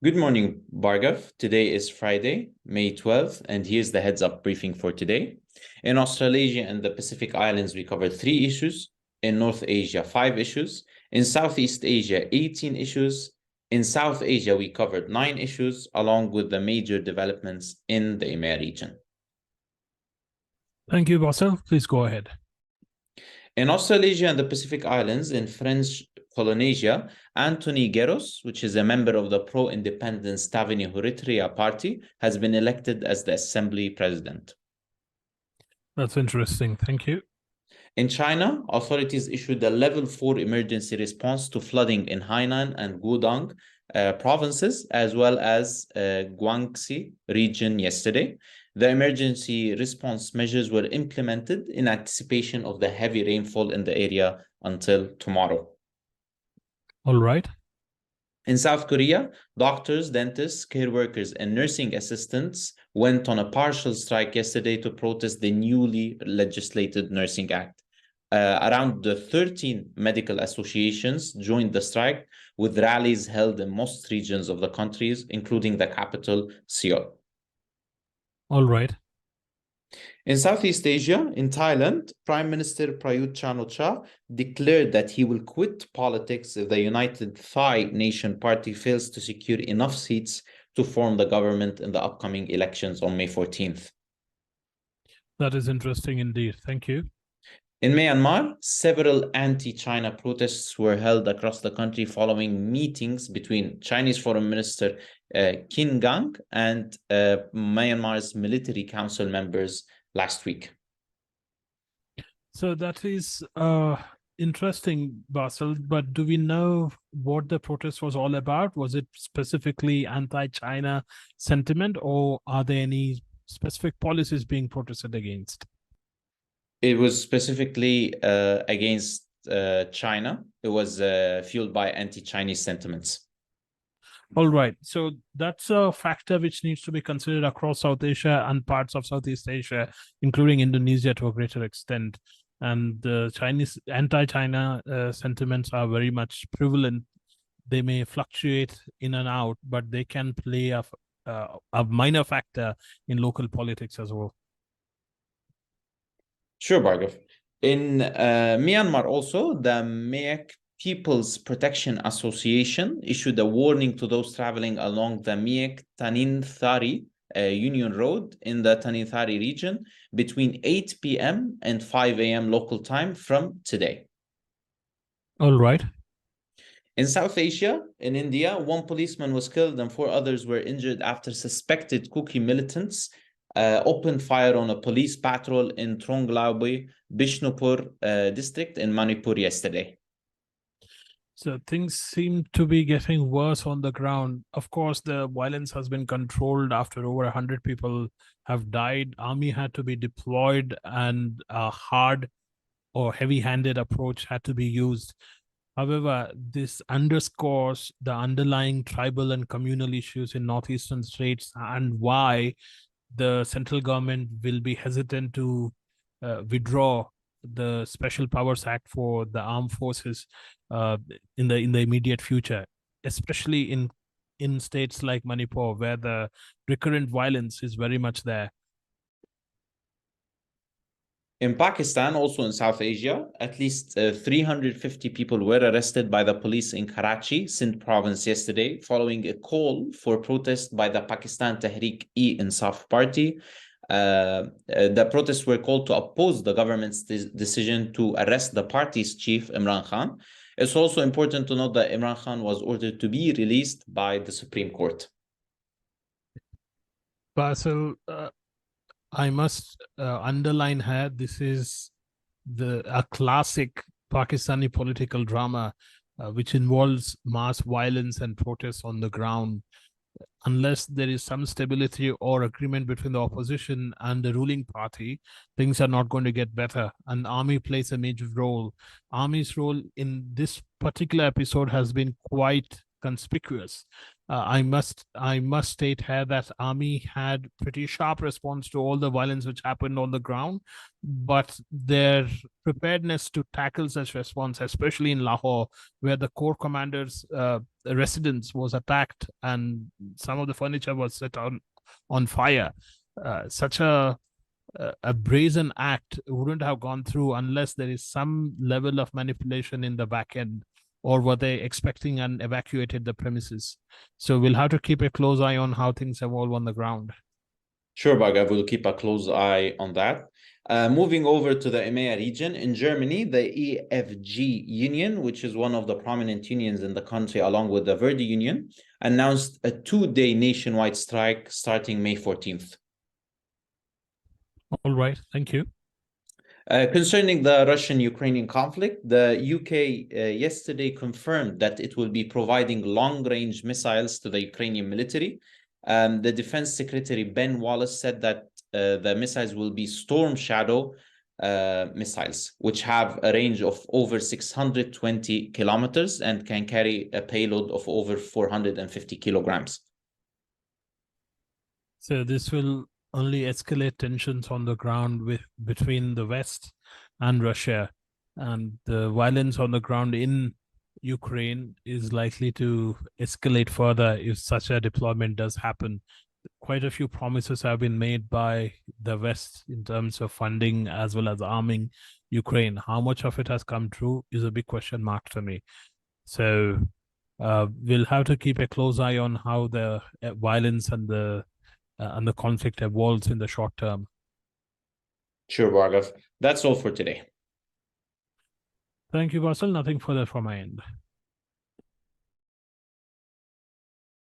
Good morning, Bhargav. Today is Friday, May 12th, and here's the heads up briefing for today. In Australasia and the Pacific Islands, we covered 3 issues. In North Asia, 5 issues. In Southeast Asia, 18 issues. In South Asia, we covered 9 issues, along with the major developments in the EMEA region. Thank you, Bassel. Please go ahead. In Australasia and the Pacific Islands, in French Polynesia, Anthony Guerros, which is a member of the pro-independence Tavini Huritria party, has been elected as the assembly president. That's interesting. Thank you. In China, authorities issued a level 4 emergency response to flooding in Hainan and Guangdong provinces, as well as Guangxi region yesterday. The emergency response measures were implemented in anticipation of the heavy rainfall in the area until tomorrow. All right. In South Korea, doctors, dentists, care workers, and nursing assistants went on a partial strike yesterday to protest the newly legislated Nursing Act. Around 13 medical associations joined the strike, with rallies held in most regions of the countries, including the capital, Seoul. All right. In Southeast Asia, in Thailand, Prime Minister Prayut Chan-o-cha declared that he will quit politics if the United Thai Nation Party fails to secure enough seats to form the government in the upcoming elections on May 14th. That is interesting indeed. Thank you. In Myanmar, several anti-China protests were held across the country following meetings between Chinese Foreign Minister Qin Gang and Myanmar's military council members last week. So that is interesting, Bassel, but do we know what the protest was all about? Was it specifically anti-China sentiment, or are there any specific policies being protested against? It was specifically against China. It was fueled by anti-Chinese sentiments. All right. So that's a factor which needs to be considered across South Asia and parts of Southeast Asia, including Indonesia to a greater extent. And the Chinese anti-China sentiments are very much prevalent. They may fluctuate in and out, but they can play a minor factor in local politics as well. Sure, Bhargav. In Myanmar also, the MEAC People's Protection Association issued a warning to those traveling along the MEAC Tanin Thari Union Road in the Tanin Thari region between 8 p.m. and 5 a.m. local time from today. All right. In South Asia, in India, 1 policeman was killed and 4 others were injured after suspected Kuki militants opened fire on a police patrol in Thonglaubi, Bishnupur district in Manipur yesterday. So things seem to be getting worse on the ground. Of course, the violence has been controlled after over 100 people have died. Army had to be deployed and a hard or heavy-handed approach had to be used. However, this underscores the underlying tribal and communal issues in northeastern states and why the central government will be hesitant to withdraw the Special Powers Act for the armed forces in the immediate future, especially in states like Manipur, where the recurrent violence is very much there. In Pakistan, also in South Asia, at least 350 people were arrested by the police in Karachi, Sindh province yesterday, following a call for protest by the Pakistan Tehreek-e-Insaf party. The protests were called to oppose the government's decision to arrest the party's chief, Imran Khan. It's also important to note that Imran Khan was ordered to be released by the Supreme Court. Bassel, I must underline here, this is a classic Pakistani political drama which involves mass violence and protests on the ground. Unless there is some stability or agreement between the opposition and the ruling party, things are not going to get better. And army plays a major role. Army's role in this particular episode has been quite conspicuous. I must state here that army had pretty sharp response to all the violence which happened on the ground, but their preparedness to tackle such response, especially in Lahore, where the corps commander's residence was attacked and some of the furniture was set on fire, such a brazen act wouldn't have gone through unless there is some level of manipulation in the back end, or were they expecting and evacuated the premises? So we'll have to keep a close eye on how things evolve on the ground. Sure, Bhargav, we'll keep a close eye on that. Moving over to the EMEA region, in Germany, the EFG union, which is one of the prominent unions in the country, along with the Verdi union, announced a 2-day nationwide strike starting May 14th. All right, thank you. Concerning the Russian-Ukrainian conflict, the UK yesterday confirmed that it will be providing long-range missiles to the Ukrainian military. The Defense Secretary Ben Wallace said that the missiles will be Storm Shadow missiles, which have a range of over 620 kilometers and can carry a payload of over 450 kilograms. So this will only escalate tensions on the ground between the West and Russia, and the violence on the ground in Ukraine is likely to escalate further if such a deployment does happen. Quite a few promises have been made by the West in terms of funding as well as arming Ukraine. How much of it has come true is a big question mark to me. So we'll have to keep a close eye on how the violence and the conflict evolves in the short term. Sure, Bhargav. That's all for today. Thank you, Bassel. Nothing further from my end.